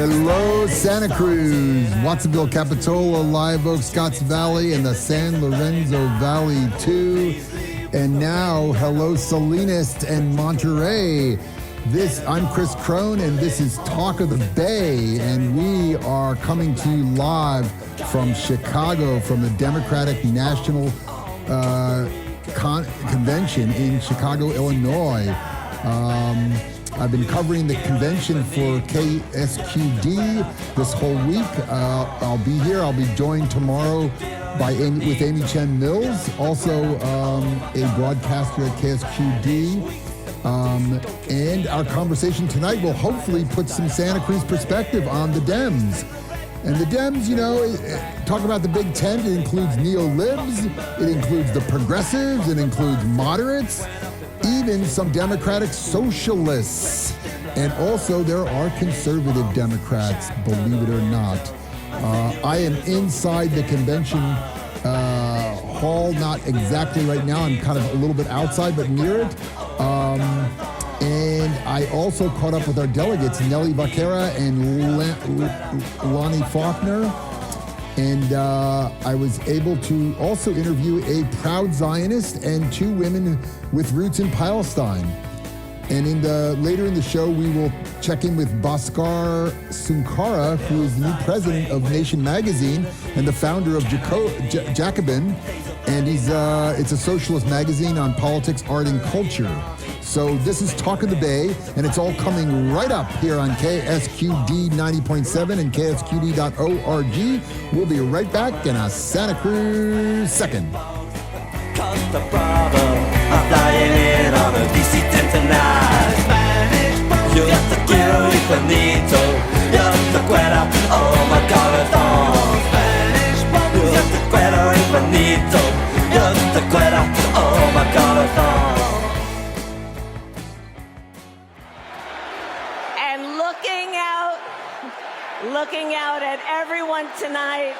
Hello, Santa Cruz, Watsonville, Capitola, Live Oak, Scotts Valley, and the San Lorenzo Valley, too. And now, hello, Salinas and Monterey. I'm Chris Crone, and this is Talk of the Bay, and we are coming to you live from Chicago, from the Democratic National Convention in Chicago, Illinois. I've been covering the convention for KSQD this whole week. I'll be here. I'll be joined tomorrow with Amy Chen Mills, also a broadcaster at KSQD. And our conversation tonight will hopefully put some Santa Cruz perspective on the Dems. And the Dems, talk about the Big Tent. It includes neo-libs, it includes the progressives, it includes moderates, even some Democratic socialists. And also there are conservative Democrats, believe it or not. I am inside the convention hall, not exactly right now. I'm kind of a little bit outside, but near it. And I also caught up with our delegates, Nelly Vaquera and Lonnie Faulkner. And I was able to also interview a proud Zionist and two women with roots in Palestine. And later in the show, we will check in with Bhaskar Sunkara, who is the new president of Nation Magazine and the founder of Jacobin. And it's a socialist magazine on politics, art, and culture. So this is Talk of the Bay, and it's all coming right up here on KSQD 90.7 and KSQD.org. We'll be right back in a Santa Cruz second. Cause the problem of flying in on a DC-10 tonight. Yo te quiero y finito. Yo te quiero, oh my corazón. Yo te quiero y finito. Yo te quiero, oh my corazón. And looking out at everyone tonight,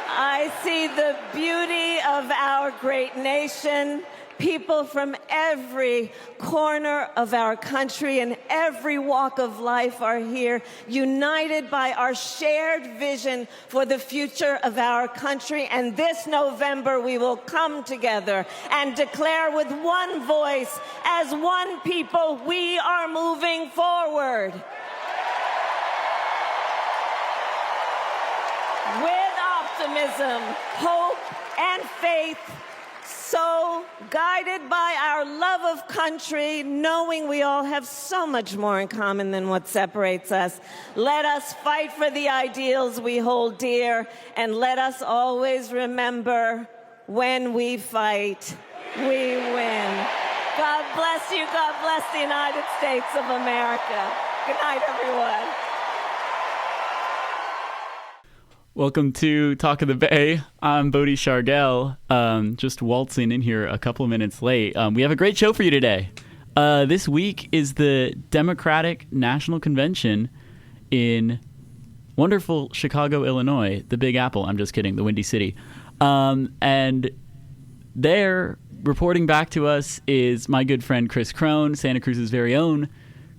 I see the beauty of our great nation. People from every corner of our country and every walk of life are here, united by our shared vision for the future of our country. And this November, we will come together and declare with one voice, as one people, we are moving forward. With optimism, hope, and faith, so guided by our love of country, knowing we all have so much more in common than what separates us, let us fight for the ideals we hold dear, and let us always remember, when we fight, we win. God bless you. God bless the United States of America. Good night, everyone. Welcome to Talk of the Bay. I'm Bodie Shargell, just waltzing in here a couple of minutes late. We have a great show for you today. This week is the Democratic National Convention in wonderful Chicago, Illinois, the Big Apple. I'm just kidding, the Windy City. And there, reporting back to us, is my good friend Chris Crone, Santa Cruz's very own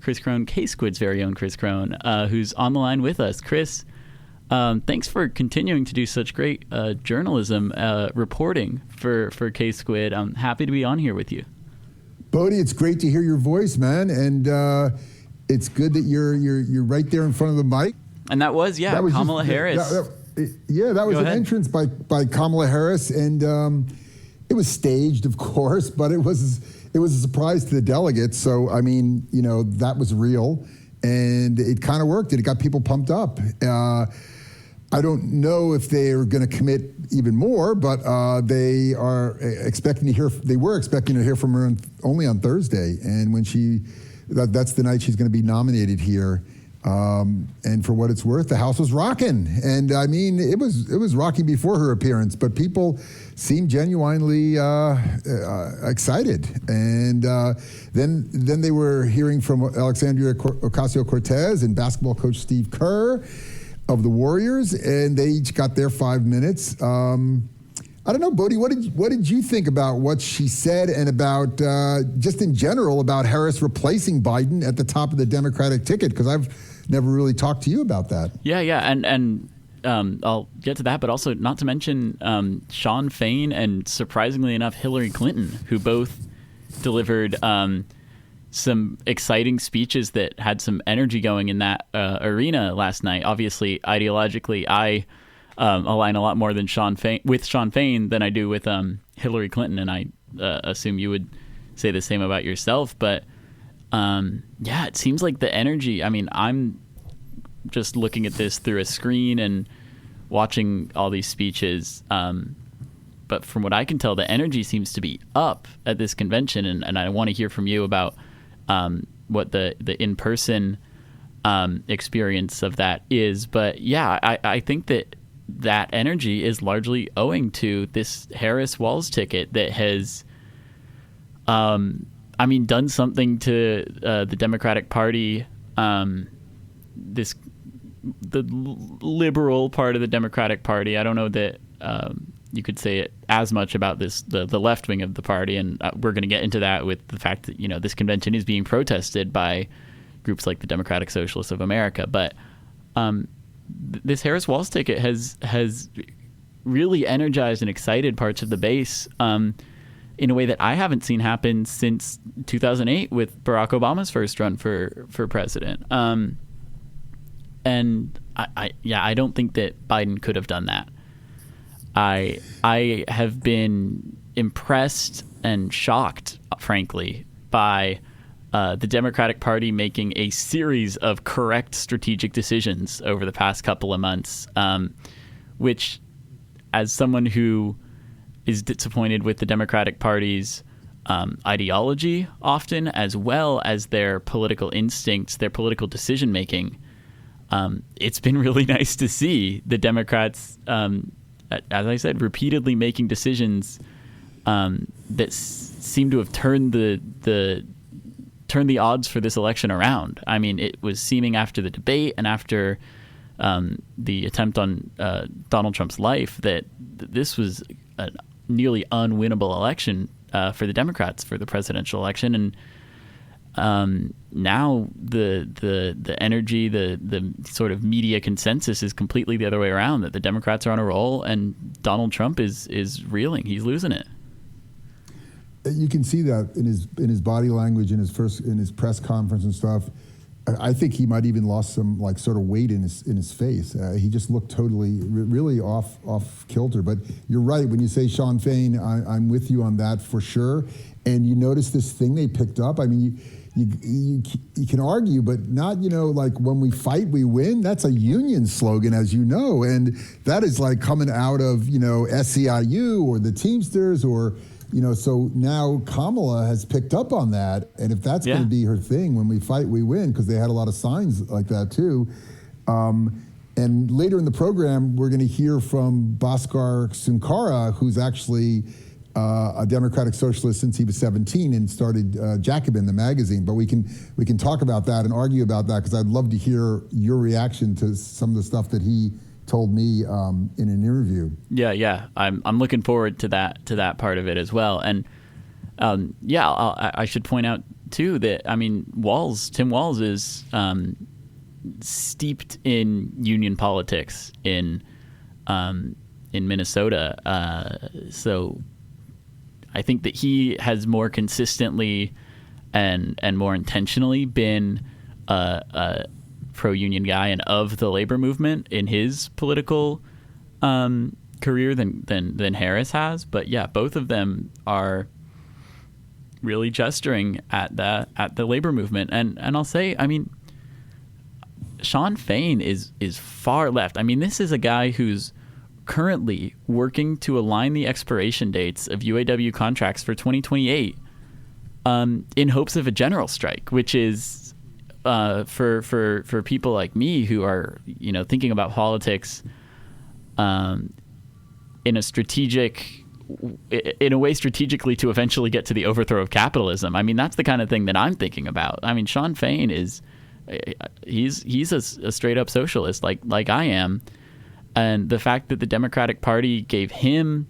Chris Crone, K-Squid's very own Chris Crone, who's on the line with us. Chris, thanks for continuing to do such great journalism reporting for K-Squid. I'm happy to be on here with you. Bodie, it's great to hear your voice, man, and it's good that you're right there in front of the mic. And that was Kamala Harris. That was an entrance by Kamala Harris, and it was staged, of course, but it was a surprise to the delegates. So I mean, that was real, and it kind of worked. It got people pumped up. I don't know if they are going to commit even more, but they were expecting to hear from her only on Thursday. And when that's the night she's going to be nominated here. And for what it's worth, the House was rocking. And I mean, it was rocking before her appearance, but people seemed genuinely excited. And then they were hearing from Alexandria Ocasio-Cortez and basketball coach Steve Kerr of the Warriors, and they each got their 5 minutes. I don't know, Bodie, what did you think about what she said and about just in general about Harris replacing Biden at the top of the Democratic ticket? Because I've never really talked to you about that. Yeah, and I'll get to that, but also not to mention Sean Fain and, surprisingly enough, Hillary Clinton, who both delivered some exciting speeches that had some energy going in that arena last night. Obviously, ideologically, I align a lot more with Sean Fain than I do with Hillary Clinton, and I assume you would say the same about yourself. But yeah, it seems like the energy. I mean, I'm just looking at this through a screen and watching all these speeches. But from what I can tell, the energy seems to be up at this convention, and I want to hear from you about what the in-person experience of that is. But yeah, I think that energy is largely owing to this Harris-Walz ticket that has, done something to the Democratic Party, the liberal part of the Democratic Party. I don't know that you could say it as much about the left wing of the party, and we're going to get into that with the fact that this convention is being protested by groups like the Democratic Socialists of America. But this Harris-Walz ticket has really energized and excited parts of the base in a way that I haven't seen happen since 2008 with Barack Obama's first run for president. And I don't think that Biden could have done that. I have been impressed and shocked, frankly, by the Democratic Party making a series of correct strategic decisions over the past couple of months, which, as someone who is disappointed with the Democratic Party's ideology often, as well as their political instincts, their political decision-making, it's been really nice to see the Democrats, as I said, repeatedly making decisions that seem to have turned the odds for this election around. I mean, it was seeming after the debate and after the attempt on Donald Trump's life that this was a nearly unwinnable election for the Democrats for the presidential election. And now the energy, the sort of media consensus is completely the other way around, that the Democrats are on a roll and Donald Trump is reeling. He's losing it. You can see that in his body language, in his press conference and stuff. I think he might even lost some sort of weight in his face. He just looked totally, really off kilter. But you're right when you say Sean Fain. I'm with you on that for sure. And you notice this thing they picked up. I mean, you can argue, but not when we fight, we win. That's a union slogan, as you know, and that is coming out of SEIU or the Teamsters or. So now Kamala has picked up on that, and if that's going to be her thing, when we fight, we win, because they had a lot of signs like that too. And later in the program, we're going to hear from Bhaskar Sunkara, who's actually a Democratic Socialist since he was 17 and started Jacobin, the magazine. But we can talk about that and argue about that, because I'd love to hear your reaction to some of the stuff that he told me in an interview. Yeah, I'm looking forward to that part of it as well. And I should point out too that Tim Walz is steeped in union politics in Minnesota. So I think that he has more consistently and more intentionally been a pro-union guy and of the labor movement in his political career than Harris has. But yeah, both of them are really gesturing at the labor movement. And I'll say, Sean Fain is far left. This is a guy who's currently working to align the expiration dates of UAW contracts for 2028 in hopes of a general strike, which is for people like me who are thinking about politics in a way strategically to eventually get to the overthrow of capitalism. That's the kind of thing that I'm thinking about. Sean Fain he's a straight up socialist like I am, and the fact that the Democratic Party gave him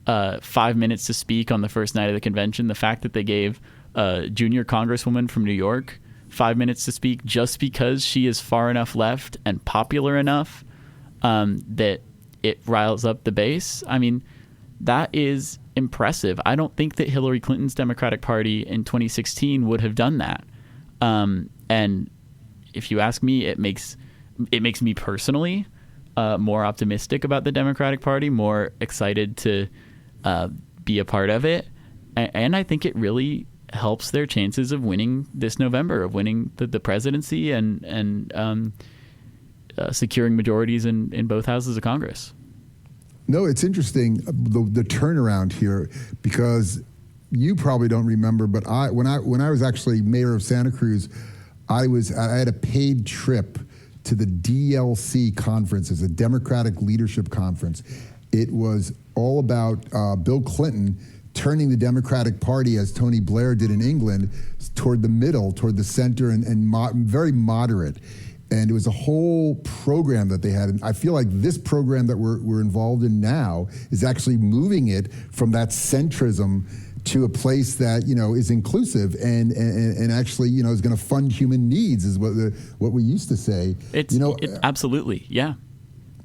5 minutes to speak on the first night of the convention, the fact that they gave a junior congresswoman from New York 5 minutes to speak just because she is far enough left and popular enough that it riles up the base. I mean, that is impressive. I don't think that Hillary Clinton's Democratic Party in 2016 would have done that. And if you ask me, it makes me personally more optimistic about the Democratic Party, more excited to be a part of it. And I think it really helps their chances of winning this November, of winning the presidency and securing majorities in both houses of Congress. No, it's interesting, the turnaround here, because you probably don't remember, but when I was actually mayor of Santa Cruz, I had a paid trip to the DLC conference. It's a Democratic Leadership Conference. It was all about Bill Clinton turning the Democratic Party, as Tony Blair did in England, toward the middle, toward the center, and very moderate. And it was a whole program that they had. And I feel like this program that we're involved in now is actually moving it from that centrism to a place that, is inclusive and actually, is going to fund human needs, is what we used to say. Absolutely, yeah.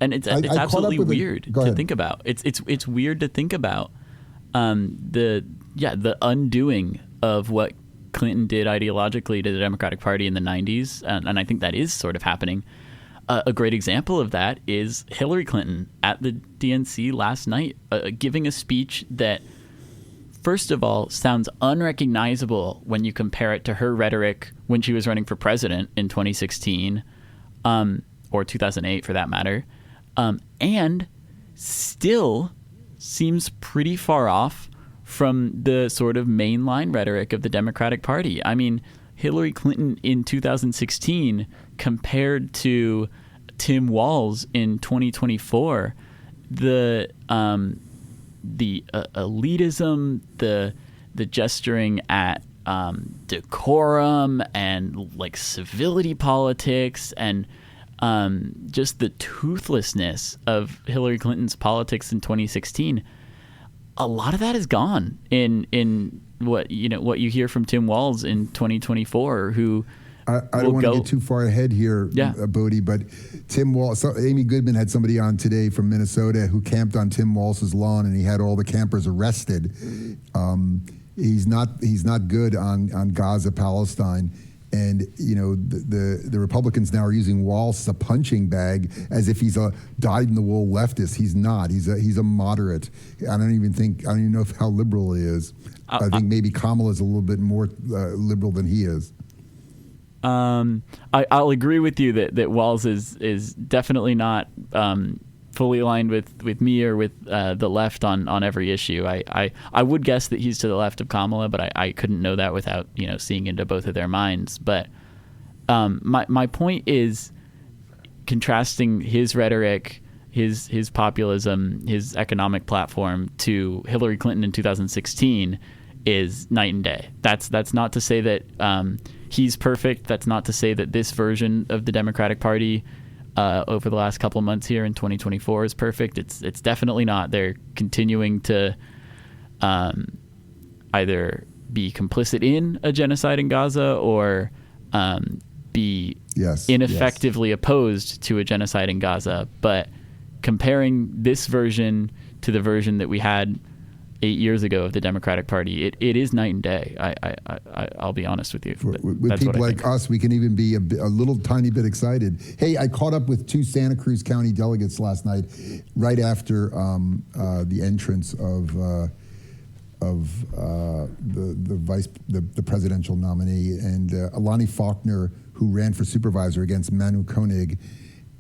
And it's absolutely weird to think about. It's weird to think about the undoing of what Clinton did ideologically to the Democratic Party in the 90s, and I think that is sort of happening. A great example of that is Hillary Clinton at the DNC last night, giving a speech that, first of all, sounds unrecognizable when you compare it to her rhetoric when she was running for president in 2016, or 2008 for that matter, and still seems pretty far off from the sort of mainline rhetoric of the Democratic Party. I mean, Hillary Clinton in 2016 compared to Tim Walz in 2024, the elitism, the gesturing at decorum and like civility politics and just the toothlessness of Hillary Clinton's politics in 2016. A lot of that is gone in what you hear from Tim Walz in 2024, who I don't want to get too far ahead here, Bodie, but Tim Walz, Amy Goodman had somebody on today from Minnesota who camped on Tim Walz's lawn, and he had all the campers arrested. He's not good on Gaza, Palestine. And, the Republicans now are using Walz as a punching bag, as if he's a dyed-in-the-wool leftist. He's not. He's a moderate. I don't even know how liberal he is. I think maybe Kamala's a little bit more liberal than he is. I'll agree with you that Walz is definitely not fully aligned with me or with the left on every issue. I would guess that he's to the left of Kamala, but I couldn't know that without seeing into both of their minds. But my point is contrasting his rhetoric, his populism, his economic platform to Hillary Clinton in 2016 is night and day. That's not to say that he's perfect. That's not to say that this version of the Democratic Party over the last couple of months here in 2024 is perfect. It's definitely not. They're continuing to either be complicit in a genocide in Gaza or be ineffectively opposed to a genocide in Gaza. But comparing this version to the version that we had 8 years ago of the Democratic Party, it is night and day. I'll be honest with you. With people like us, we can even be a little tiny bit excited. Hey, I caught up with 2 Santa Cruz County delegates last night, right after the entrance of the presidential nominee, and Alani Faulkner, who ran for supervisor against Manu Koenig,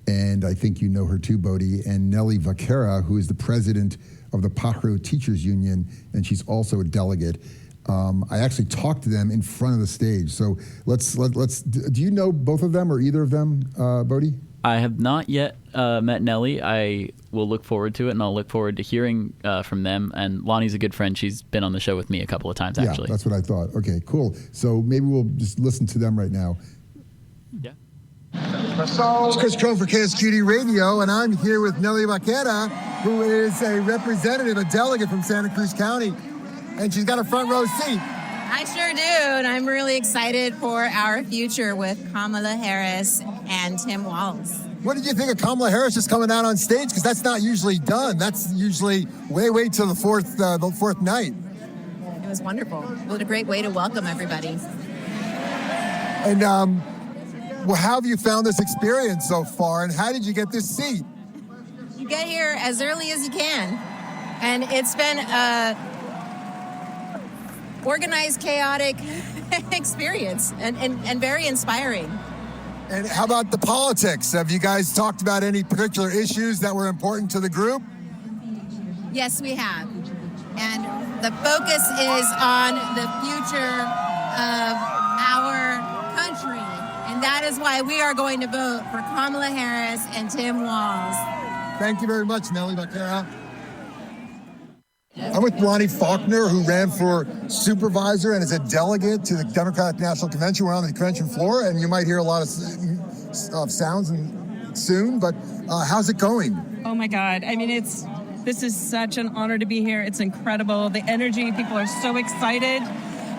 and I think you know her too, Bodie, and Nelly Vaquera, who is the president of the Pajaro Teachers Union, and she's also a delegate. I actually talked to them in front of the stage. So let's. Do you know both of them or either of them, Bodie? I have not yet met Nelly. I will look forward to it, and I'll look forward to hearing from them. And Lonnie's a good friend. She's been on the show with me a couple of times, actually. Yeah, that's what I thought. Okay, cool. So maybe we'll just listen to them right now. Yeah. It's Chris Crow for KSQD Radio, and I'm here with Nelly Vaquera, who is a representative, a delegate from Santa Cruz County, and she's got a front row seat. I sure do, and I'm really excited for our future with Kamala Harris and Tim Walz. What did you think of Kamala Harris just coming out on stage? Because that's not usually done. That's usually way till the fourth night. It was wonderful. What a great way to welcome everybody. And how have you found this experience so far, and how did you get this seat? You get here as early as you can, and it's been a organized, chaotic experience and very inspiring. And how about the politics? Have you guys talked about any particular issues that were important to the group? Yes, we have. And the focus is on the future of our country. And that is why we are going to vote for Kamala Harris and Tim Walz. Thank you very much, Nellie Vaquera. I'm with Lonnie Faulkner, who ran for supervisor and is a delegate to the Democratic National Convention. We're on the convention floor, and you might hear a lot of sounds soon, but how's it going? Oh my God. I mean, this is such an honor to be here. It's incredible. The energy, people are so excited.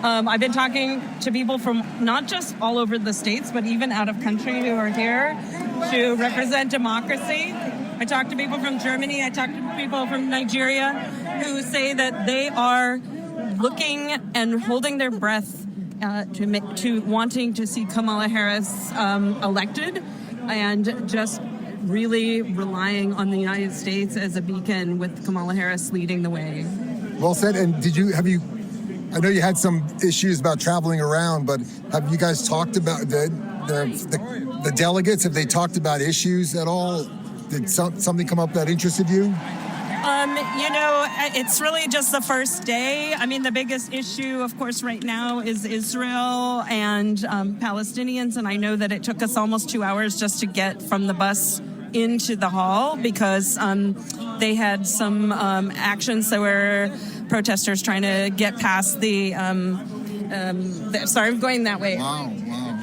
I've been talking to people from not just all over the states, but even out of country who are here to represent democracy. I talked to people from Germany. I talked to people from Nigeria who say that they are looking and holding their breath to wanting to see Kamala Harris elected, and just really relying on the United States as a beacon with Kamala Harris leading the way. Well said. And I know you had some issues about traveling around, but have you guys talked about the delegates? Have they talked about issues at all? Did something come up that interested you? It's really just the first day. I mean, the biggest issue, of course, right now is Israel and Palestinians. And I know that it took us almost 2 hours just to get from the bus into the hall because they had some actions that were protesters trying to get past sorry, I'm going that way. Wow,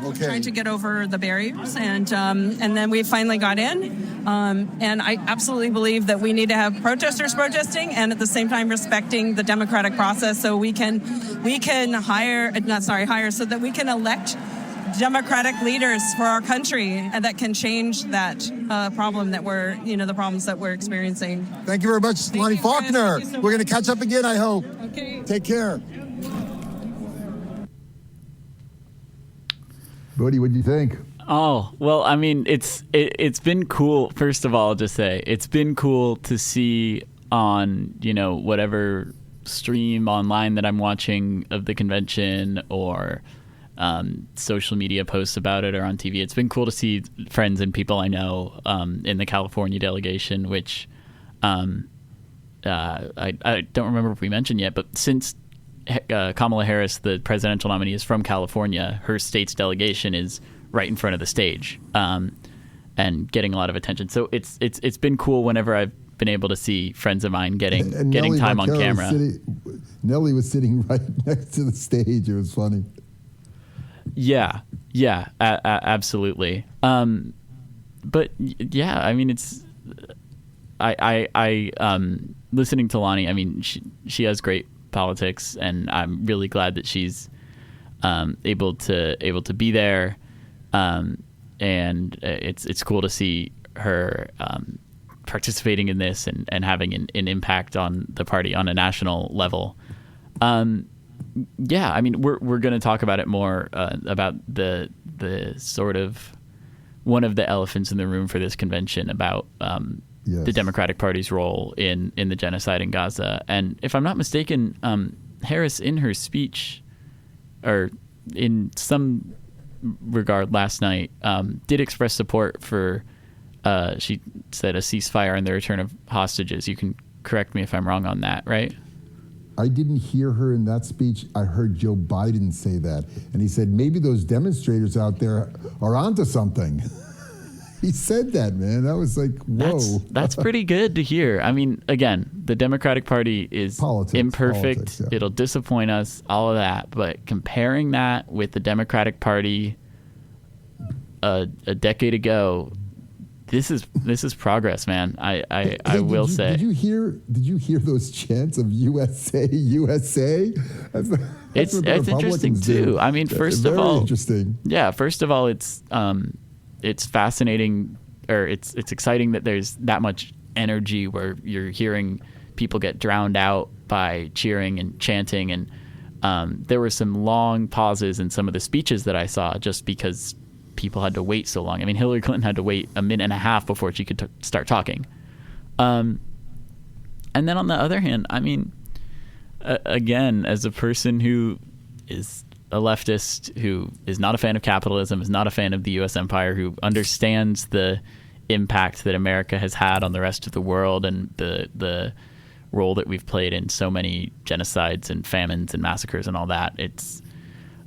okay. Trying to get over the barriers, and then we finally got in. And I absolutely believe that we need to have protesters protesting, and at the same time respecting the democratic process, so we can hire so that we can elect democratic leaders for our country, and that can change that problem that the problems that we're experiencing. Thank you very much, Lonnie Faulkner. We're going to catch up again, I hope. Okay. Take care. Bodie, what do you think? Oh, well, I mean, it's been cool. First of all, I'll just say it's been cool to see on, whatever stream online that I'm watching of the convention, or social media posts about it, or on TV. It's been cool to see friends and people I know in the California delegation, which I don't remember if we mentioned yet, but since Kamala Harris, the presidential nominee, is from California, her state's delegation is right in front of the stage and getting a lot of attention. So it's been cool whenever I've been able to see friends of mine getting time on camera. Nellie was sitting right next to the stage. It was funny. Yeah, absolutely. But yeah, I mean, it's I listening to Lonnie. I mean, she has great politics, and I'm really glad that she's able to be there. And it's cool to see her participating in this and having an impact on the party on a national level. Yeah, I mean, we're going to talk about it more about the sort of one of the elephants in the room for this convention about the Democratic Party's role in the genocide in Gaza. And if I'm not mistaken, Harris in her speech, or in some regard last night, did express support for, she said, a ceasefire and the return of hostages. You can correct me if I'm wrong on that, right? I didn't hear her in that speech. I heard Joe Biden say that. And he said, maybe those demonstrators out there are onto something. He said that, man. That was like, whoa. That's pretty good to hear. I mean, again, the Democratic Party is imperfect. Yeah. It'll disappoint us, all of that. But comparing that with the Democratic Party a decade ago, this is progress, man. I will say. Did you hear those chants of USA, USA? That's what it's interesting too. I mean, first of all, interesting. Yeah, first of all, it's fascinating, or it's exciting that there's that much energy where you're hearing people get drowned out by cheering and chanting, and there were some long pauses in some of the speeches that I saw just because people had to wait so long. I mean, Hillary Clinton had to wait a minute and a half before she could start talking. And then on the other hand, I mean, again, as a person who is a leftist, who is not a fan of capitalism, is not a fan of the U.S. empire, who understands the impact that America has had on the rest of the world and the role that we've played in so many genocides and famines and massacres and all that, it's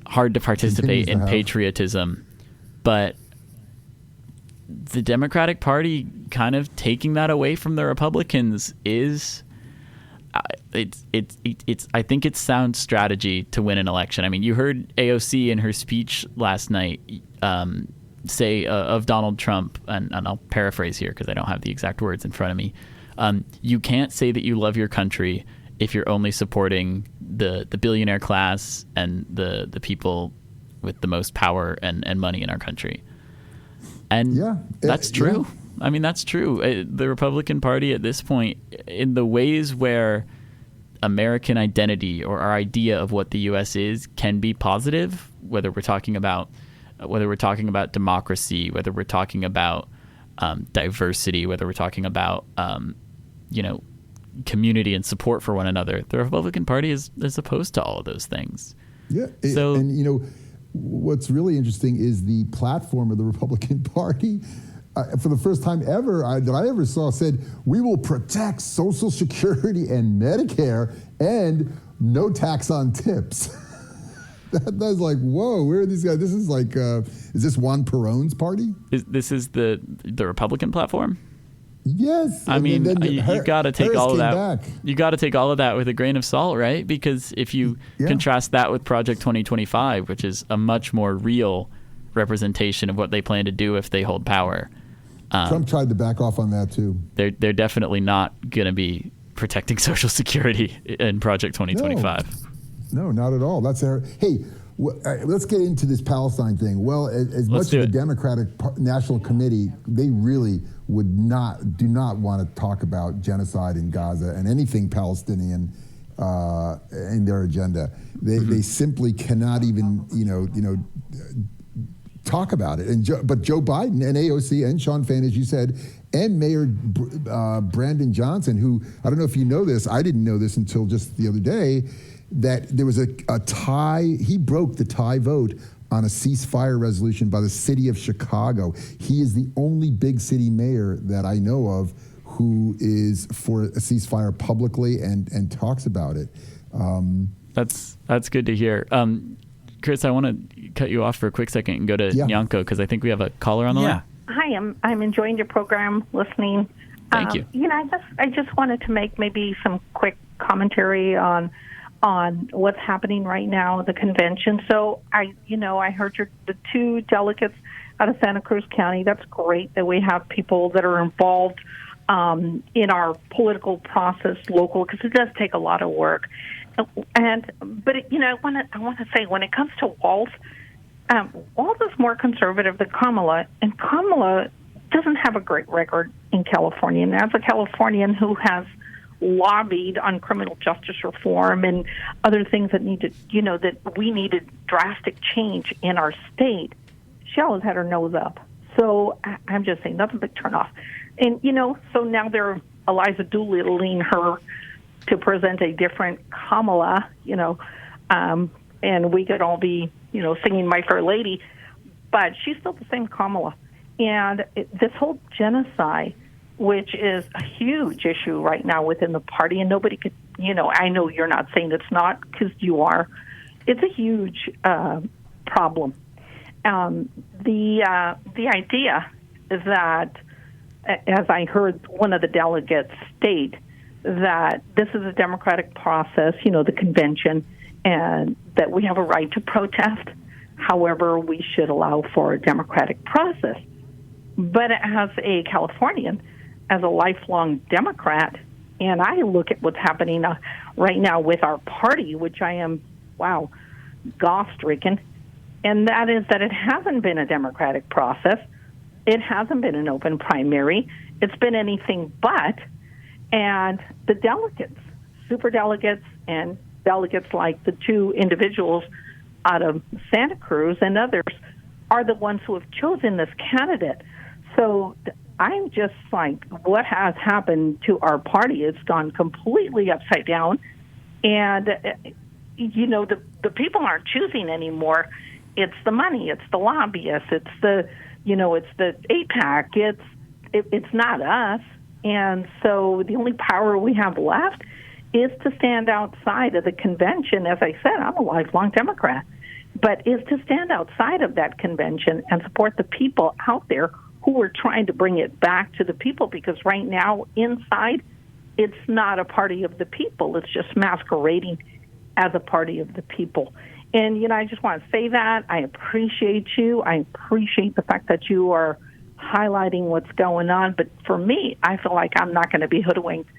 hard to participate in patriotism. But the Democratic Party kind of taking that away from the Republicans is it's I think it's sound strategy to win an election. I mean, you heard AOC in her speech last night say of Donald Trump, and I'll paraphrase here because I don't have the exact words in front of me. You can't say that you love your country if you're only supporting the billionaire class and the people with the most power and money in our country. And that's true. Yeah. I mean, that's true. The Republican Party at this point, in the ways where American identity or our idea of what the U.S. is can be positive, whether we're talking about democracy, whether we're talking about diversity, whether we're talking about community and support for one another. The Republican Party is opposed to all of those things. Yeah. What's really interesting is the platform of the Republican Party. For the first time ever that I ever saw, said, we will protect Social Security and Medicare and no tax on tips. That's like, whoa, where are these guys? This is like, is this Juan Perón's party? This is the Republican platform? Yes. I mean, you got to take all of that. You got to take all of that with a grain of salt, right? Because if you contrast that with Project 2025, which is a much more real representation of what they plan to do if they hold power. Trump tried to back off on that too. They're definitely not going to be protecting Social Security in Project 2025. No, not at all. Hey, let's get into this Palestine thing. Well, as much as the Democratic National Committee, they really do not want to talk about genocide in Gaza and anything Palestinian in their agenda. They simply cannot even talk about it. But Joe Biden and AOC and Sean Fain, as you said, and Mayor Brandon Johnson, who, I don't know if you know this, I didn't know this until just the other day, that there was a tie. He broke the tie vote on a ceasefire resolution by the city of Chicago. He is the only big city mayor that I know of who is for a ceasefire publicly and talks about it. That's good to hear. Chris, I want to cut you off for a quick second and go to Nyanko, because I think we have a caller on the line. Hi, I'm enjoying your program, listening. Thank you. I just wanted to make maybe some quick commentary on what's happening right now at the convention. So I heard the two delegates out of Santa Cruz County. That's great that we have people that are involved in our political process local, because it does take a lot of work. But I want to say, when it comes to Walt is more conservative than Kamala, and Kamala doesn't have a great record in California. And as a Californian who has lobbied on criminal justice reform and other things that we needed drastic change in our state, she always had her nose up. So I'm just saying that's a big turnoff. And, so now they're Eliza Doolittling her to present a different Kamala, and we could all be, singing My Fair Lady, but she's still the same Kamala. And this whole genocide, which is a huge issue right now within the party, and nobody could, I know you're not saying it's not, because you are. It's a huge problem. The idea is that, as I heard one of the delegates state, that this is a democratic process, the convention, and that we have a right to protest. However, we should allow for a democratic process. But as a Californian, as a lifelong Democrat, and I look at what's happening right now with our party, which I am, gall-stricken, and that is that it hasn't been a democratic process. It hasn't been an open primary. It's been anything but. And the delegates, superdelegates and delegates like the two individuals out of Santa Cruz and others are the ones who have chosen this candidate. So I'm just like, what has happened to our party? It's gone completely upside down. And, the people aren't choosing anymore. It's the money. It's the lobbyists. It's the, it's the AIPAC. It's not us. And so the only power we have left is to stand outside of the convention. As I said, I'm a lifelong Democrat, but is to stand outside of that convention and support the people out there who are trying to bring it back to the people, because right now inside it's not a party of the people. It's just masquerading as a party of the people. And, I just want to say that. I appreciate you. I appreciate the fact that you are highlighting what's going on. But for me, I feel like I'm not going to be hoodwinked.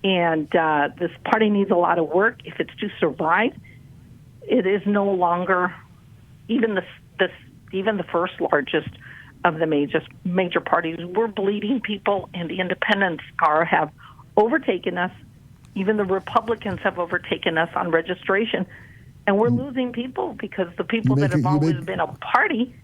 And this party needs a lot of work. If it's to survive, it is no longer even the first largest of the major parties. We're bleeding people, and the independents have overtaken us. Even the Republicans have overtaken us on registration. And we're losing people because the people that have always been a party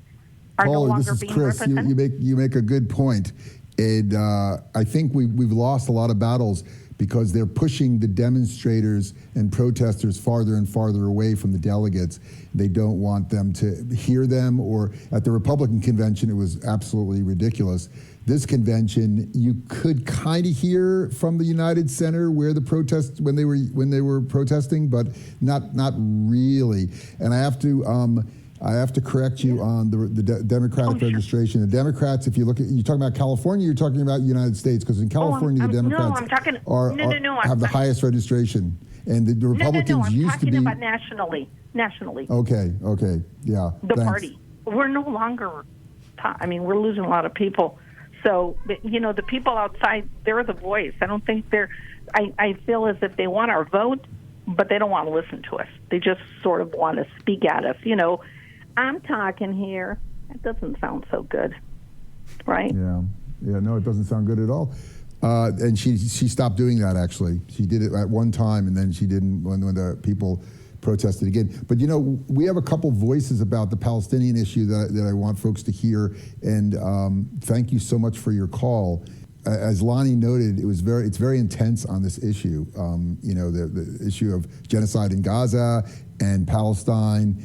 are no longer being represented. You make a good point. And I think we've lost a lot of battles because they're pushing the demonstrators and protesters farther and farther away from the delegates. They don't want them to hear them. Or at the Republican convention, it was absolutely ridiculous. This convention, you could kind of hear from the United Center where the protests when they were protesting, but not really. And I have to correct you on the Democratic registration. The Democrats, if you're talking about California, you're talking about the United States, because in California the Democrats have the highest registration, and the Republicans used to be. I'm talking about nationally. Okay, yeah. The party. We're no longer. We're losing a lot of people. So, the people outside, they're the voice. I don't think I feel as if they want our vote, but they don't want to listen to us. They just sort of want to speak at us. I'm talking here. That doesn't sound so good, right? Yeah, no, it doesn't sound good at all. And she stopped doing that, actually. She did it at one time, and then she didn't when the people protested again. But, we have a couple voices about the Palestinian issue that I want folks to hear, and thank you so much for your call. As Lonnie noted, it's very intense on this issue. The issue of genocide in Gaza and Palestine.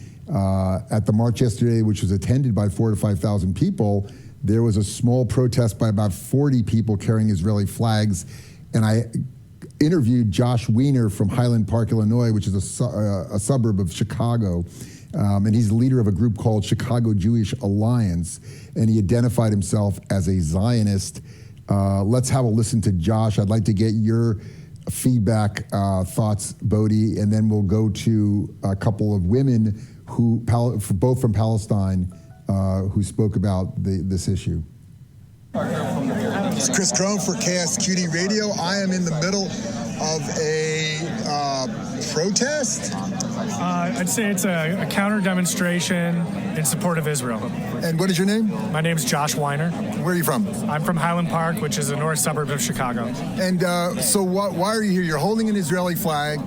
At the march yesterday, which was attended by 4,000 to 5,000 people, there was a small protest by about 40 people carrying Israeli flags, and I interviewed Josh Wiener from Highland Park, Illinois, which is a suburb of Chicago, and he's the leader of a group called Chicago Jewish Alliance, and he identified himself as a Zionist. Let's have a listen to Josh. I'd like to get your feedback, thoughts, Bodie, and then we'll go to a couple of women both from Palestine, who spoke about this issue. It's Chris Crone for KSQD Radio. I am in the middle of a protest. I'd say it's a counter demonstration in support of Israel. And what is your name? My name is Josh Weiner. Where are you from? I'm from Highland Park, which is a north suburb of Chicago. And so why are you here? You're holding an Israeli flag.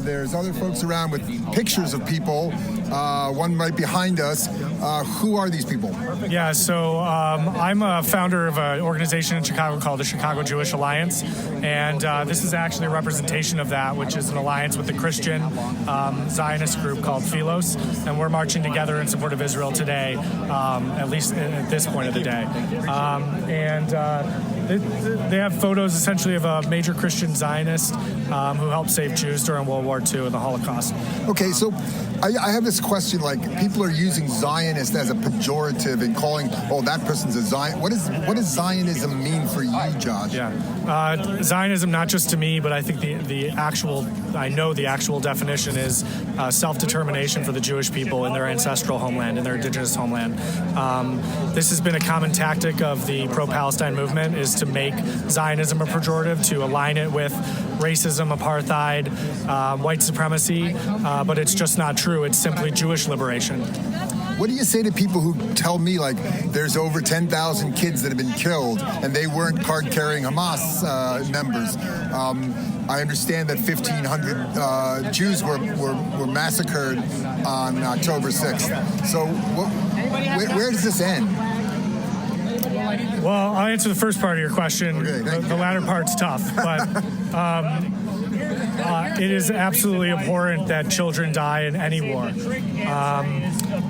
There's other folks around with pictures of people. One right behind us. Who are these people? Yeah, so I'm a founder of an organization in Chicago called the Chicago Jewish Alliance, and this is actually a representation of that, which is an alliance with the Christian Zionist group called Philos, and we're marching together in support of Israel today, at least at this point of the day. They have photos essentially of a major Christian Zionist who helped save Jews during World War II and the Holocaust. Okay, so I have this question, like people are using Zionist as a pejorative and calling, oh, that person's a Zion. What does Zionism mean for you, Josh? Yeah, Zionism, not just to me, but I think the actual definition is self-determination for the Jewish people in their ancestral homeland, in their indigenous homeland. This has been a common tactic of the pro-Palestine movement, is to make Zionism a pejorative, to align it with racism, apartheid, white supremacy, but it's just not true. It's simply Jewish liberation. What do you say to people who tell me, like, there's over 10,000 kids that have been killed and they weren't card-carrying Hamas members? I understand that 1,500 Jews were massacred on October 6th. So where does this end? Well, I'll answer the first part of your question. Okay, the latter part's tough, but it is absolutely abhorrent that children die in any war.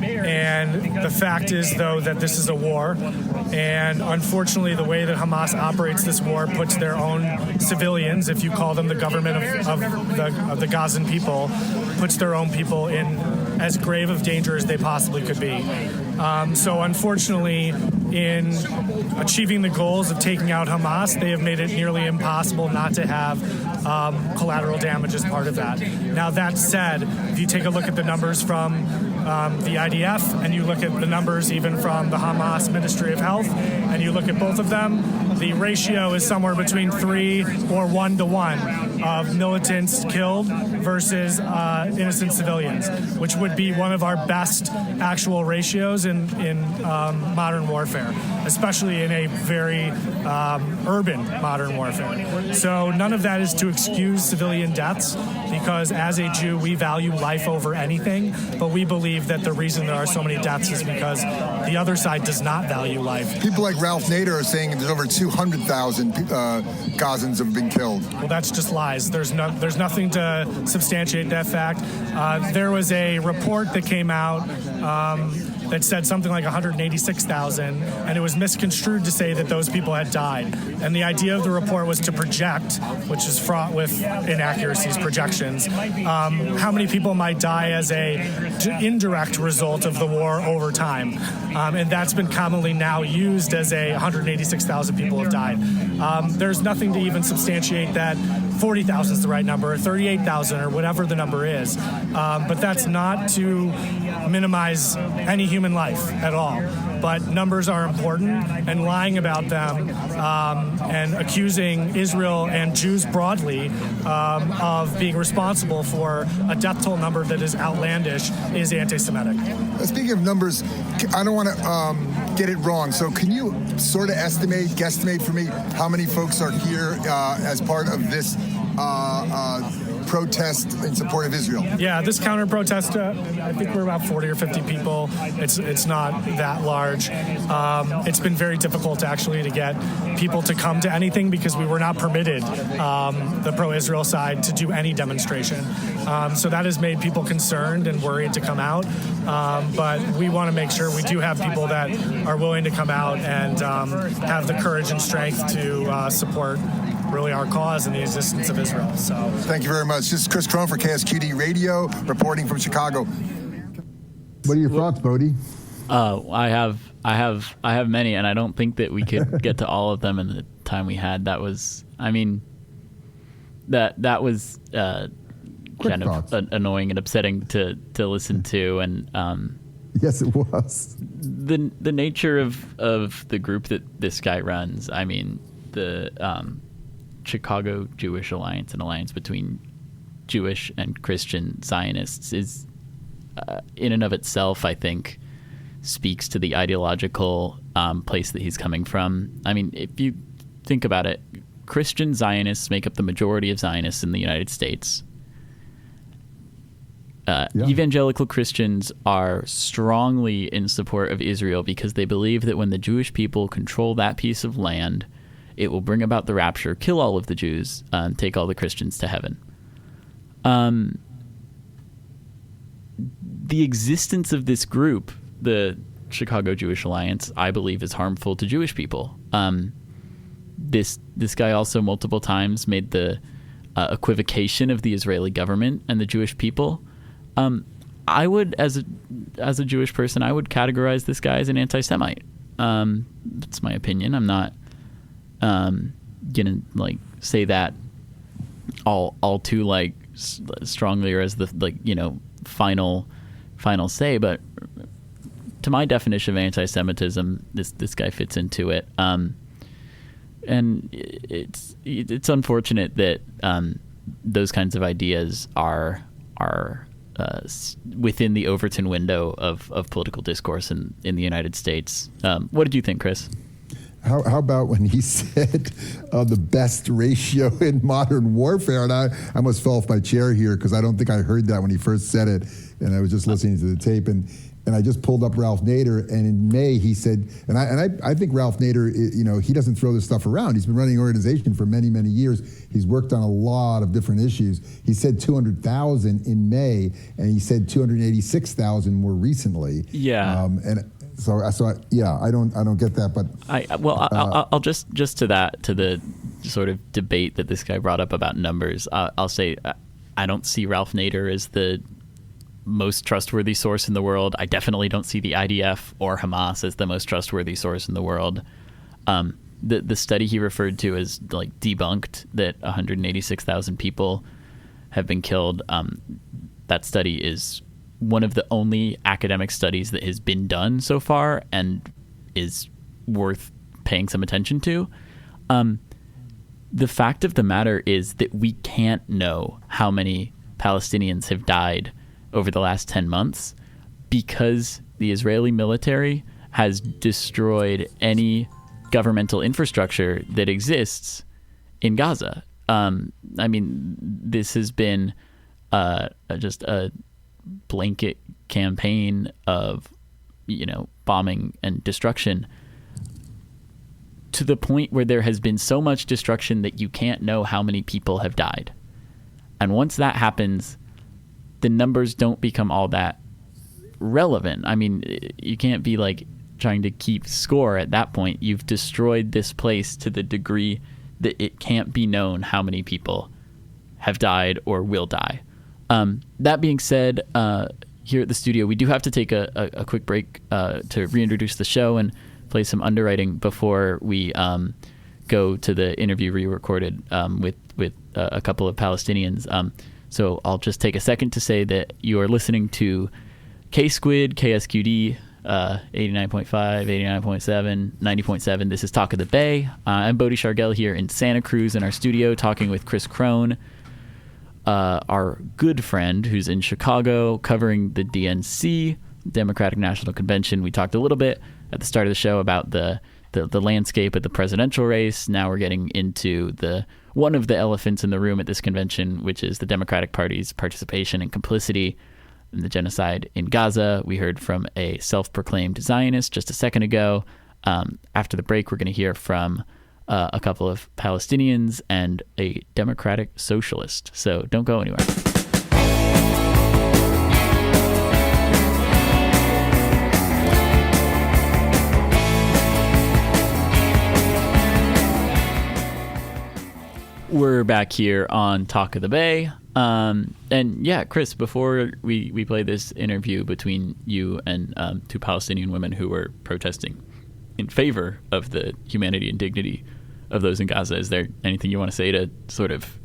And the fact is, though, that this is a war. And unfortunately, the way that Hamas operates this war puts their own civilians, if you call them the government of the Gazan people, puts their own people in as grave of danger as they possibly could be. So unfortunately, in achieving the goals of taking out Hamas, they have made it nearly impossible not to have collateral damage as part of that. Now, that said, if you take a look at the numbers from the IDF and you look at the numbers even from the Hamas Ministry of Health, and you look at both of them, the ratio is somewhere between 3 or 1 to 1 of militants killed versus innocent civilians, which would be one of our best actual ratios in modern warfare, especially in a very urban modern warfare. So none of that is to excuse civilian deaths, because as a Jew, we value life over anything, but we believe that the reason there are so many deaths is because the other side does not value life. People like Ralph Nader are saying there's over 200,000 Gazans have been killed. Well, that's just lies. There's nothing to substantiate that fact. There was a report that came out that said something like 186,000, and it was misconstrued to say that those people had died. And the idea of the report was to project, which is fraught with inaccuracies, projections, how many people might die as a indirect result of the war over time. And that's been commonly now used as 186,000 people have died. There's nothing to even substantiate that 40,000 is the right number, or 38,000, or whatever the number is. But that's not to minimize any human life at all. But numbers are important, and lying about them and accusing Israel and Jews broadly of being responsible for a death toll number that is outlandish is anti-Semitic. Speaking of numbers, I don't want to get it wrong. So can you sort of guesstimate for me how many folks are here as part of this protest in support of Israel? Yeah, this counter-protest, I think we're about 40 or 50 people. It's not that large. It's been very difficult actually to get people to come to anything because we were not permitted, the pro-Israel side, to do any demonstration. So that has made people concerned and worried to come out. But we want to make sure we do have people that are willing to come out and have the courage and strength to support really our cause and the existence of Israel. So thank you very much. This is Chris Crone for KSQD Radio, reporting from Chicago. What are your thoughts, Bodie? I have many, and I don't think that we could get to all of them in the time we had. That was, I mean, that was kind of annoying and upsetting to listen to, and yes, it was. The nature of the group that this guy runs. I mean, the Chicago Jewish Alliance, an alliance between Jewish and Christian Zionists, is in and of itself, I think, speaks to the ideological place that he's coming from. I mean, if you think about it, Christian Zionists make up the majority of Zionists in the United States. Evangelical Christians are strongly in support of Israel because they believe that when the Jewish people control that piece of land, it will bring about the rapture, kill all of the Jews, take all the Christians to heaven. The existence of this group, the Chicago Jewish Alliance, I believe is harmful to Jewish people. This guy also multiple times made the equivocation of the Israeli government and the Jewish people. I would, as a Jewish person, I would categorize this guy as an anti-Semite. That's my opinion. I'm not gonna like say that all too like strongly or as the final say, but to my definition of anti-Semitism, this guy fits into it. And it's unfortunate that those kinds of ideas are within the Overton window of political discourse in the United States. What did you think, Chris? How about when he said the best ratio in modern warfare? And I almost fell off my chair here because I don't think I heard that when he first said it, and I was just listening to the tape. And I just pulled up Ralph Nader, and in May he said, and I think Ralph Nader, he doesn't throw this stuff around. He's been running an organization for many, many years. He's worked on a lot of different issues. He said 200,000 in May, and he said 286,000 more recently. Yeah. And so I don't get that, but I'll just to the sort of debate that this guy brought up about numbers. I'll say I don't see Ralph Nader as the most trustworthy source in the world. I definitely don't see the IDF or Hamas as the most trustworthy source in the world. The study he referred to is like debunked that 186,000 people have been killed. That study is one of the only academic studies that has been done so far and is worth paying some attention to. The fact of the matter is that we can't know how many Palestinians have died over the last 10 months because the Israeli military has destroyed any governmental infrastructure that exists in Gaza. I mean, this has been just a blanket campaign of, bombing and destruction to the point where there has been so much destruction that you can't know how many people have died. And once that happens, the numbers don't become all that relevant. I mean, you can't be like trying to keep score at that point. You've destroyed this place to the degree that it can't be known how many people have died or will die. That being said, here at the studio, we do have to take a quick break to reintroduce the show and play some underwriting before we go to the interview we recorded with a couple of Palestinians. So I'll just take a second to say that you are listening to KSQD, KSQD, 89.5, 89.7, 90.7. This is Talk of the Bay. I'm Bodie Shargell here in Santa Cruz in our studio talking with Chris Crone, our good friend who's in Chicago covering the DNC, Democratic National Convention. We talked a little bit at the start of the show about the landscape of the presidential race. Now we're getting into one of the elephants in the room at this convention, which is the Democratic Party's participation and complicity in the genocide in Gaza. We heard from a self-proclaimed Zionist just a second ago. After the break, we're going to hear from a couple of Palestinians and a Democratic Socialist. So don't go anywhere. We're back here on Talk of the Bay. And yeah, Chris, before we play this interview between you and two Palestinian women who were protesting in favor of the humanity and dignity of those in Gaza, is there anything you want to say to sort of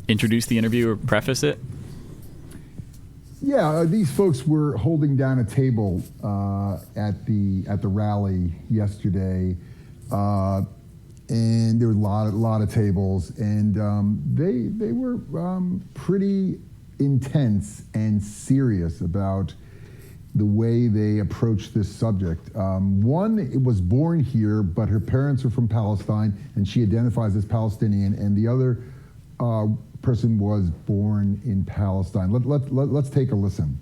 introduce the interview or preface it? Yeah, these folks were holding down a table at the rally yesterday. And there were a lot of tables, and they were pretty intense and serious about the way they approached this subject. One was born here, but her parents are from Palestine, and she identifies as Palestinian, and the other person was born in Palestine. Let's take a listen.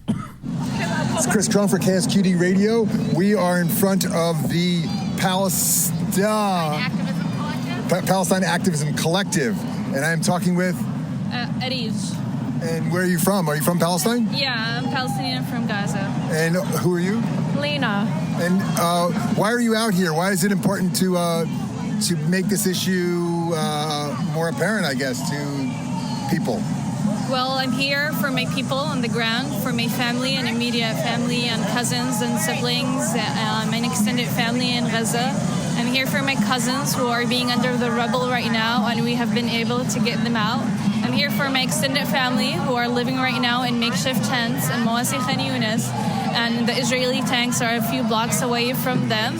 It's Chris Crone for KSQD Radio. We are in front of the Palestine Activism Collective, and I'm talking with Ariz. And where are you from? Are you from Palestine? Yeah, I'm Palestinian from Gaza. And who are you? Lena. And why are you out here? Why is it important to make this issue more apparent, I guess, to people? Well, I'm here for my people on the ground, for my family and immediate family and cousins and siblings, my extended family in Gaza. I'm here for my cousins who are being under the rubble right now, and we have been able to get them out. I'm here for my extended family who are living right now in makeshift tents in Mawasi Khan Yunis, and the Israeli tanks are a few blocks away from them.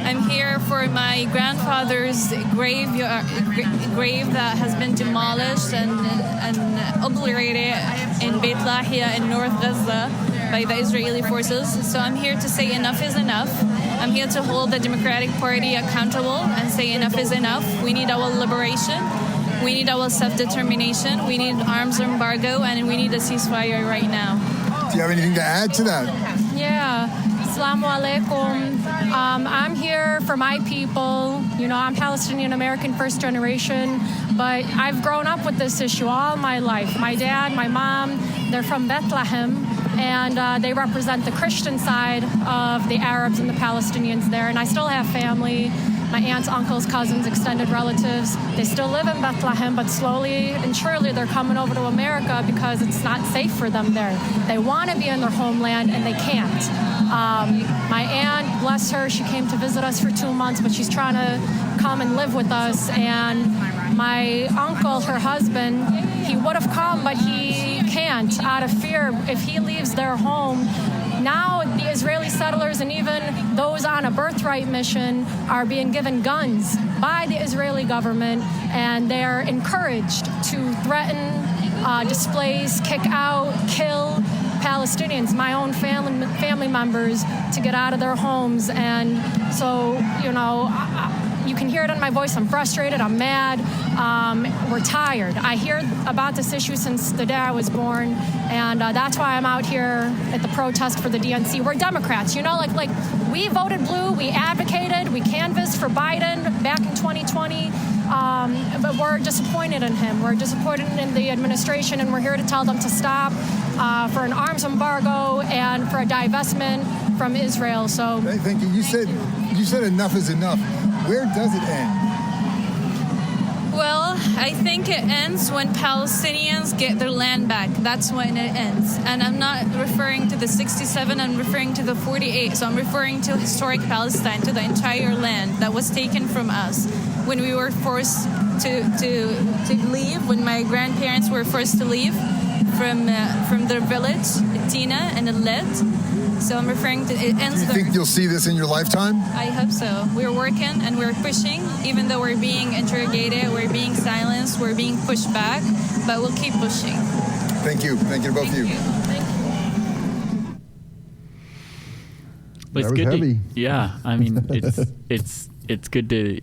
I'm here for my grandfather's grave that has been demolished and obliterated in Beit Lahia in North Gaza by the Israeli forces. So I'm here to say enough is enough. I'm here to hold the Democratic Party accountable and say enough is enough. We need our liberation. We need our self-determination. We need arms embargo, and we need a ceasefire right now. Do you have anything to add to that? Yeah. Assalamu alaikum. I'm here for my people. You know, I'm Palestinian American first generation, but I've grown up with this issue all my life. My dad, my mom, they're from Bethlehem, and they represent the Christian side of the Arabs and the Palestinians there. And I still have family, my aunts, uncles, cousins, extended relatives. They still live in Bethlehem, but slowly and surely they're coming over to America because it's not safe for them there. They want to be in their homeland, and they can't. My aunt, bless her, she came to visit us for 2 months, but she's trying to come and live with us. And my uncle, her husband, he would have come, but he can't out of fear. If he leaves their home, now the Israeli settlers and even those on a birthright mission are being given guns by the Israeli government, and they're encouraged to threaten, displace, kick out, kill Palestinians, my own family members, to get out of their homes. And so, you know, you can hear it in my voice. I'm frustrated. I'm mad. We're tired. I hear about this issue since the day I was born, and that's why I'm out here at the protest for the DNC. We're Democrats, you know, like we voted blue. We advocated. We canvassed for Biden back in 2020. But we're disappointed in him. We're disappointed in the administration, and we're here to tell them to stop for an arms embargo and for a divestment from Israel. So thank you. You said enough is enough. Where does it end? Well, I think it ends when Palestinians get their land back. That's when it ends. And I'm not referring to the 67, I'm referring to the 48. So I'm referring to historic Palestine, to the entire land that was taken from us when we were forced to leave, when my grandparents were forced to leave from their village, Tina and Alet. So I'm referring to it ends. Do you think you'll see this in your lifetime? I hope so. We're working and we're pushing, even though we're being interrogated, we're being silenced, we're being pushed back, but we'll keep pushing. Thank you. Thank you to both of you. Thank you. It's That was good heavy. Yeah, I mean, it's good to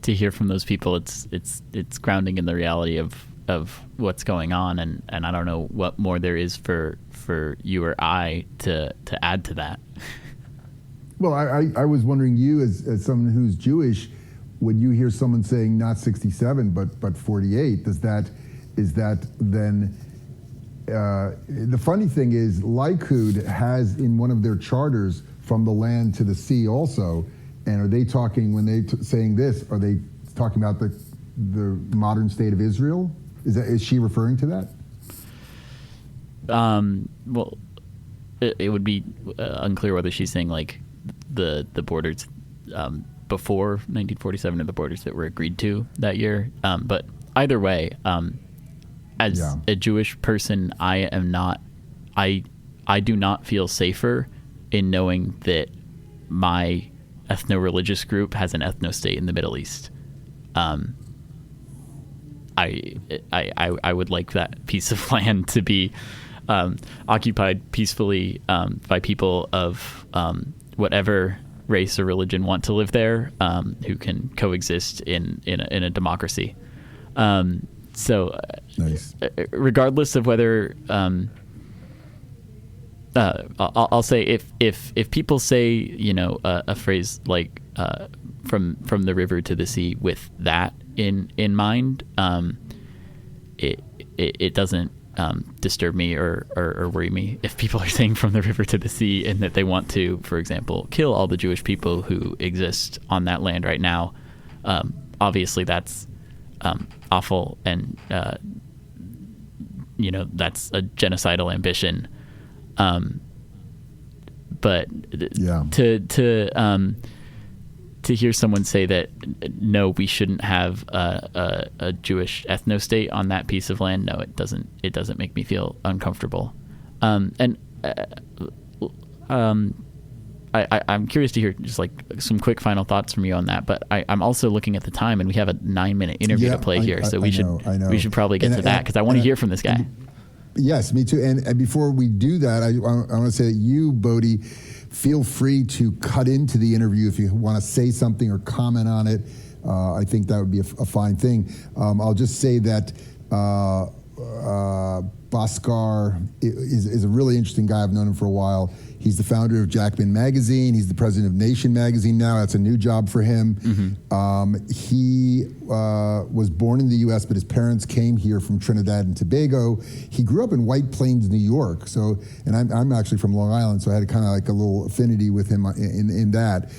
hear from those people. It's grounding in the reality of what's going on, and I don't know what more there is for you or I to add to that. Well, I was wondering, you as someone who's Jewish, when you hear someone saying not 67 but 48, is that then the funny thing is Likud has in one of their charters from the land to the sea also, and are they talking when they saying this? Are they talking about the modern state of Israel? Is she referring to that? Well, it would be unclear whether she's saying like the borders before 1947 or the borders that were agreed to that year. But either way, as a Jewish person, I do not feel safer in knowing that my ethno-religious group has an ethno-state in the Middle East. I would like that piece of land to be occupied peacefully by people of whatever race or religion want to live there, who can coexist in a democracy. So, nice. Regardless of whether I'll say if people say, you know, a phrase like from the river to the sea with that in mind, it doesn't disturb me or worry me if people are saying from the river to the sea, and that they want to, for example, kill all the Jewish people who exist on that land right now. Obviously, that's awful, and that's a genocidal ambition. But to hear someone say that no, we shouldn't have a Jewish ethno-state on that piece of land, no, it doesn't make me feel uncomfortable. I'm curious to hear just like some quick final thoughts from you on that. But I'm also looking at the time, and we have a 9-minute interview to play here, so we should probably get to that, because I want to hear from this guy. Yes, me too. And before we do that, I want to say that you, Bodhi, feel free to cut into the interview if you want to say something or comment on it. I think that would be a fine thing. I'll just say that Bhaskar is a really interesting guy. I've known him for a while. He's the founder of Jacobin Magazine. He's the president of Nation Magazine now. That's a new job for him. Mm-hmm. He was born in the U.S., but his parents came here from Trinidad and Tobago. He grew up in White Plains, New York. And I'm actually from Long Island, so I had kind of like a little affinity with him in that.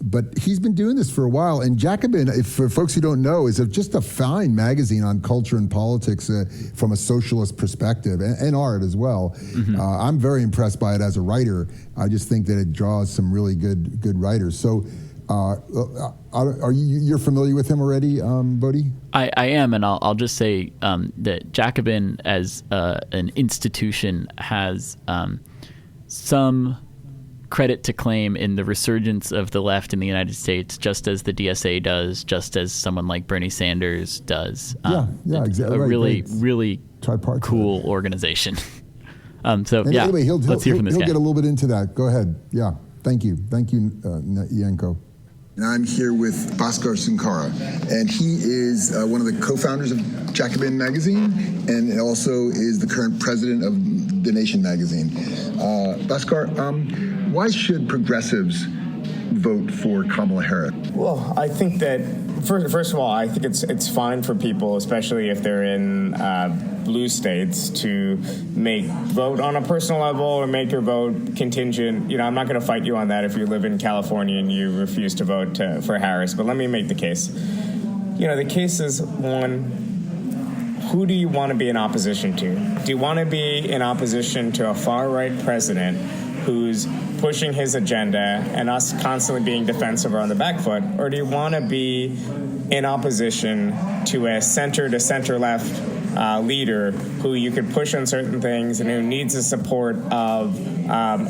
But he's been doing this for a while. And Jacobin, for folks who don't know, is just a fine magazine on culture and politics from a socialist perspective, and art as well. Mm-hmm. I'm very impressed by it as a writer. I just think that it draws some really good writers. So you're familiar with him already, Bodhi? I am, and I'll just say that Jacobin as an institution has some credit to claim in the resurgence of the left in the United States, just as the DSA does, just as someone like Bernie Sanders does. Exactly. A really cool organization. Anyway, let's hear from this guy. He'll get a little bit into that. Go ahead. Yeah, thank you, Yanko. And I'm here with Bhaskar Sankara, and he is one of the co-founders of Jacobin Magazine, and also is the current president of The Nation Magazine. Bhaskar, why should progressives vote for Kamala Harris? Well, I think that, first of all, I think it's fine for people, especially if they're in blue states, to vote on a personal level or make your vote contingent. I'm not going to fight you on that if you live in California and you refuse to vote for Harris, but let me make the case. The case is, one, who do you want to be in opposition to? Do you want to be in opposition to a far-right president who's pushing his agenda and us constantly being defensive or on the back foot? Or do you want to be in opposition to a center-to-center-left leader who you could push on certain things and who needs the support of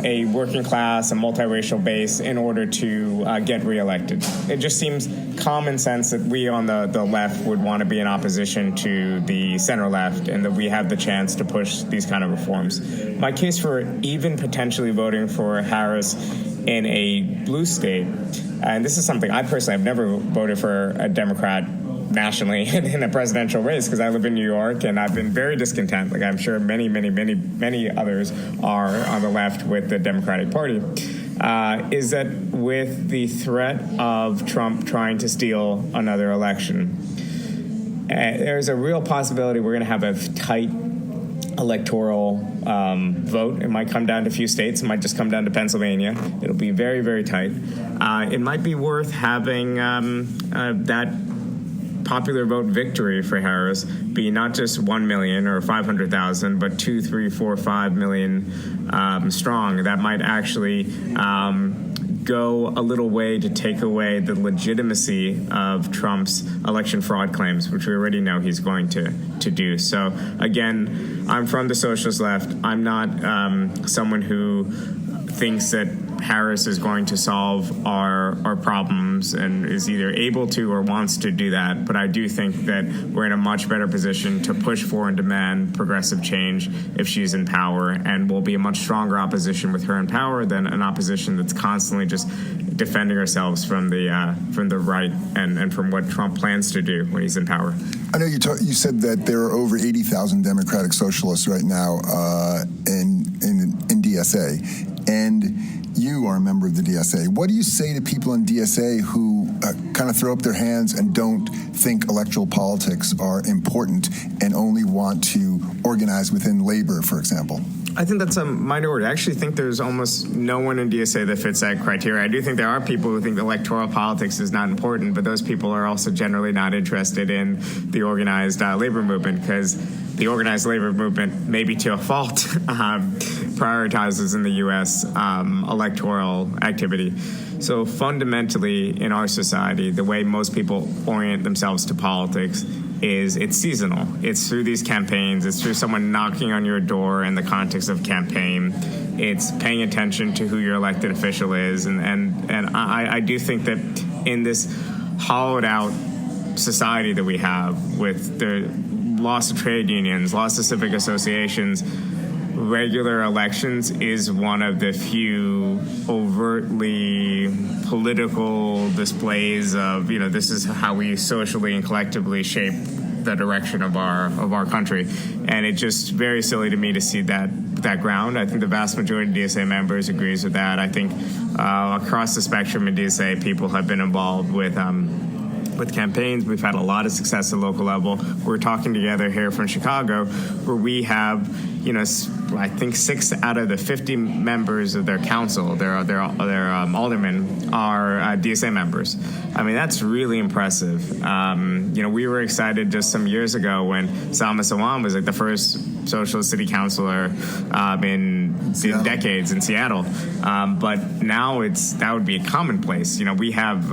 a working class, a multiracial base in order to get reelected? It just seems common sense that we on the left would want to be in opposition to the center left, and that we have the chance to push these kind of reforms. My case for even potentially voting for Harris in a blue state, and this is something I personally have never voted for a Democrat nationally in a presidential race because I live in New York and I've been very discontent, like I'm sure many others are on the left with the Democratic Party, is that with the threat of Trump trying to steal another election, there's a real possibility we're going to have a tight electoral vote. It might come down to a few states. It might just come down to Pennsylvania. It'll be very, very tight. It might be worth having that popular vote victory for Harris be not just 1 million or 500,000, but 2, 3, 4, 5 million strong. That might actually go a little way to take away the legitimacy of Trump's election fraud claims, which we already know he's going to do. So again, I'm from the socialist left. I'm not someone who thinks that Harris is going to solve our problems and is either able to or wants to do that. But I do think that we're in a much better position to push for and demand progressive change if she's in power, and we'll be a much stronger opposition with her in power than an opposition that's constantly just defending ourselves from the right and from what Trump plans to do when he's in power. I know you said that there are over 80,000 Democratic Socialists right now in DSA, and you are a member of the DSA. What do you say to people in DSA who kind of throw up their hands and don't think electoral politics are important and only want to organized within labor, for example? I think that's a minority. I actually think there's almost no one in DSA that fits that criteria. I do think there are people who think electoral politics is not important, but those people are also generally not interested in the organized labor movement, because the organized labor movement, maybe to a fault, prioritizes in the U.S. Electoral activity. So fundamentally in our society, the way most people orient themselves to politics is it's seasonal. It's through these campaigns. It's through someone knocking on your door in the context of campaign. It's paying attention to who your elected official is. And I do think that in this hollowed out society that we have, with the loss of trade unions, loss of civic associations, regular elections is one of the few overtly political displays of, this is how we socially and collectively shape the direction of our country. And it's just very silly to me to see that ground. I think the vast majority of DSA members agrees with that. I think across the spectrum in DSA, people have been involved with campaigns. We've had a lot of success at local level. We're talking together here from Chicago, where we have, I think 6 out of the 50 members of their council, their aldermen, are DSA members. I mean, that's really impressive. We were excited just some years ago when Salma Sawan was like the first socialist city councilor in decades in Seattle. But now that would be a commonplace. We have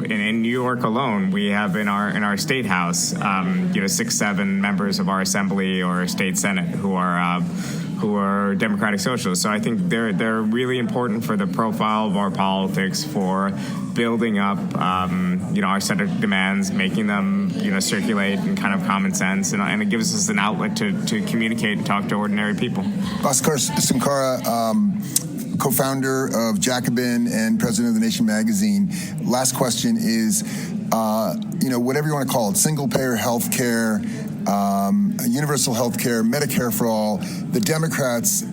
in New York alone, we have in our state house, 6-7 members of our assembly or state senate who are democratic socialists. So I think they're really important for the profile of our politics, for building up our set of demands, making them circulate in kind of common sense, and it gives us an outlet to communicate and talk to ordinary people. Bhaskar Sunkara, co-founder of Jacobin and president of The Nation magazine. Last question is, whatever you want to call it, single-payer health care, universal health care, Medicare for all. The Democrats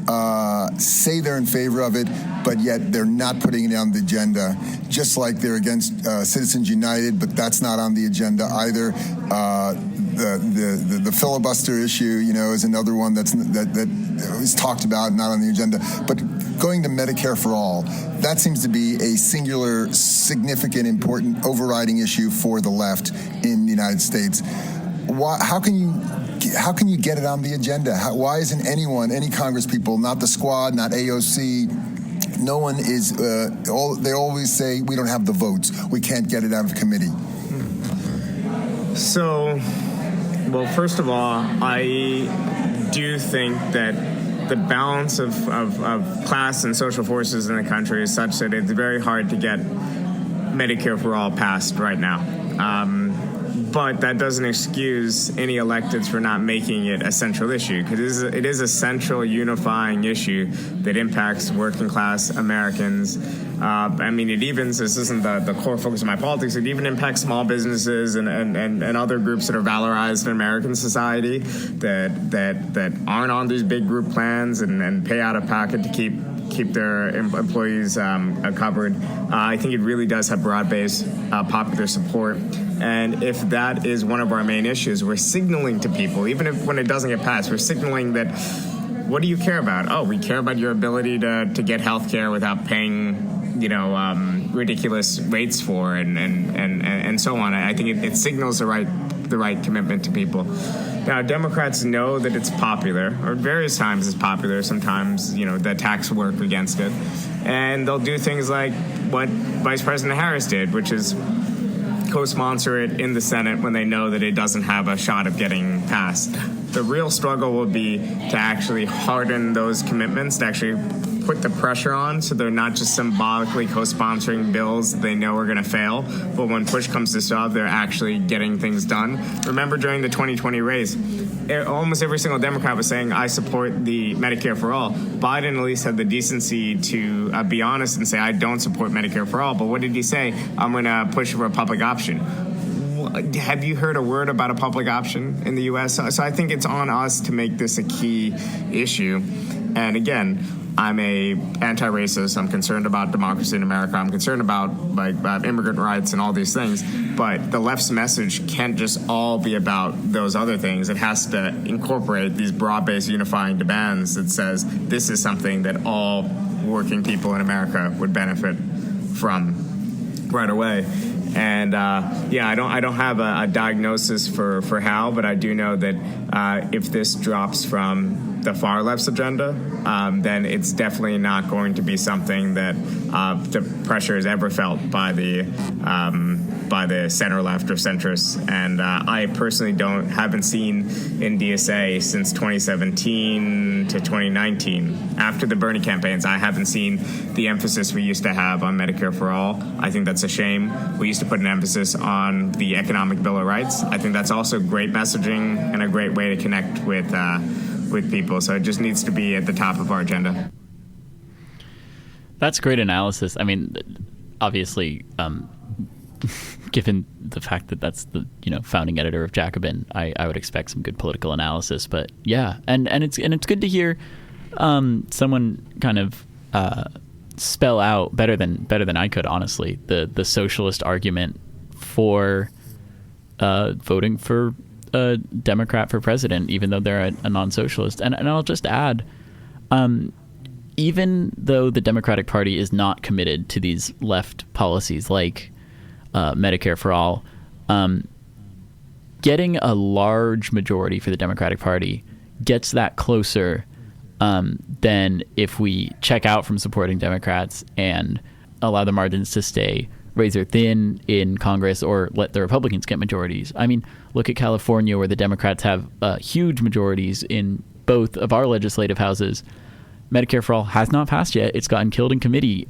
say they're in favor of it, but yet they're not putting it on the agenda, just like they're against Citizens United, but that's not on the agenda either. The filibuster issue, is another one that is talked about, not on the agenda. But going to Medicare for all, that seems to be a singular, significant, important overriding issue for the left in the United States. How can you get it on the agenda? Why isn't anyone, any Congress people, not the Squad, not AOC, no one is, they always say, we don't have the votes. We can't get it out of committee. So, well, first of all, I do think that the balance of class and social forces in the country is such that it's very hard to get Medicare for all passed right now. But that doesn't excuse any electeds for not making it a central issue, because it is a central unifying issue that impacts working class Americans. This isn't the core focus of my politics. It even impacts small businesses and other groups that are valorized in American society that aren't on these big group plans and pay out of pocket to keep their employees covered. I think it really does have broad-based popular support. And if that is one of our main issues, we're signaling to people, even when it doesn't get passed, we're signaling that, what do you care about? Oh, we care about your ability to get health care without paying ridiculous rates for and so on. I think it signals the right commitment to people. Now, Democrats know that it's popular, or at various times it's popular. Sometimes, the attacks work against it. And they'll do things like what Vice President Harris did, which is co-sponsor it in the Senate when they know that it doesn't have a shot of getting passed. The real struggle will be to actually harden those commitments, to actually put the pressure on so they're not just symbolically co-sponsoring bills that they know are going to fail, but when push comes to shove, they're actually getting things done. Remember during the 2020 race, almost every single Democrat was saying, I support the Medicare for all. Biden at least had the decency to be honest and say, I don't support Medicare for all. But what did he say? I'm going to push for a public option. Have you heard a word about a public option in the U.S.? So I think it's on us to make this a key issue. And again, I'm a anti-racist. I'm concerned about democracy in America. I'm concerned about immigrant rights and all these things. But the left's message can't just all be about those other things. It has to incorporate these broad-based unifying demands that says this is something that all working people in America would benefit from right away. And I don't have a diagnosis for how, but I do know that if this drops from the far left's agenda, then it's definitely not going to be something that the pressure is ever felt by the center left or centrists. And I personally haven't seen in DSA since 2017 to 2019. After the Bernie campaigns, I haven't seen the emphasis we used to have on Medicare for all. I think that's a shame. We used to put an emphasis on the Economic Bill of Rights. I think that's also great messaging and a great way to connect with people. So it just needs to be at the top of our agenda. That's great analysis. I mean, obviously, given the fact that that's the founding editor of Jacobin, I would expect some good political analysis. But yeah, and it's good to hear someone kind of spell out better than I could, honestly, the socialist argument for voting for a Democrat for president, even though they're a non-socialist. And I'll just add, even though the Democratic Party is not committed to these left policies like Medicare for all, getting a large majority for the Democratic Party gets that closer than if we check out from supporting Democrats and allow the margins to stay razor thin in Congress or let the Republicans get majorities. I mean, look at California, where the Democrats have huge majorities in both of our legislative houses. Medicare for all has not passed yet. It's gotten killed in committee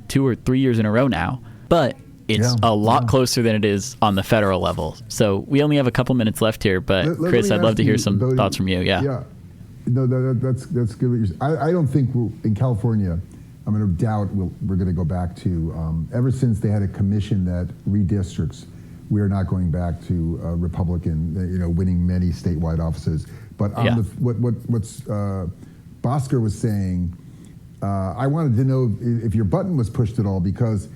2 or 3 years in a row now, but it's a lot closer than it is on the federal level. So we only have a couple minutes left here, but Chris, I'd love to hear some thoughts from you. Yeah. No, that's good. I don't think in California, I'm going to doubt we're going to go back to, ever since they had a commission that redistricts, we are not going back to Republican, winning many statewide offices. But on what's Bhaskar was saying, I wanted to know if your button was pushed at all, because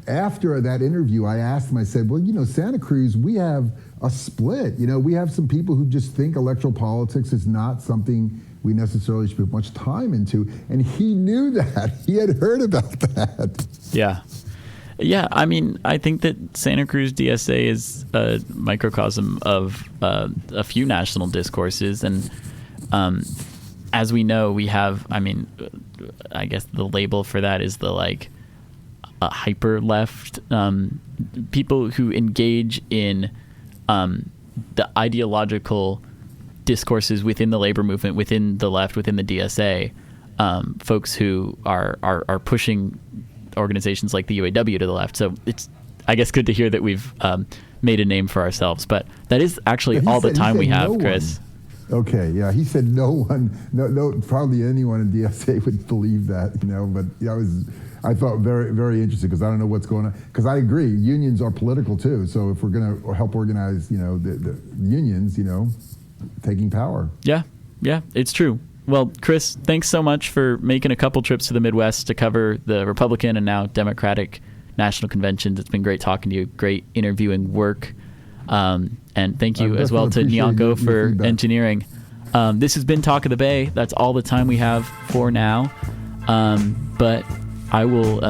after that interview, I asked him, I said, well, Santa Cruz, we have a split. We have some people who just think electoral politics is not something we necessarily should put much time into. And he knew that. He had heard about that. Yeah. Yeah, I mean, I think that Santa Cruz DSA is a microcosm of a few national discourses. And as we know, we have, I guess the label for that is the hyper left, people who engage in the ideological discourses within the labor movement, within the left, within the DSA, folks who are pushing organizations like the UAW to the left. So it's, I guess, good to hear that we've made a name for ourselves. But that is actually all the time we have, Chris. Okay, yeah, he said no, probably anyone in DSA would believe that, but I thought very, very interesting, because I don't know what's going on. Because I agree, unions are political too. So if we're going to help organize, the unions, taking power. Yeah, it's true. Well, Chris, thanks so much for making a couple trips to the Midwest to cover the Republican and now Democratic national conventions. It's been great talking to you. Great interviewing work. And thank you as well to Nyonko for engineering. This has been Talk of the Bay. That's all the time we have for now. But I will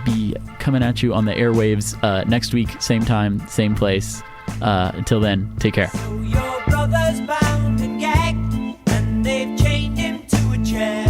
be coming at you on the airwaves next week, same time, same place. Until then, take care. So your brother's bound and gagged, and they've chained him to a chair.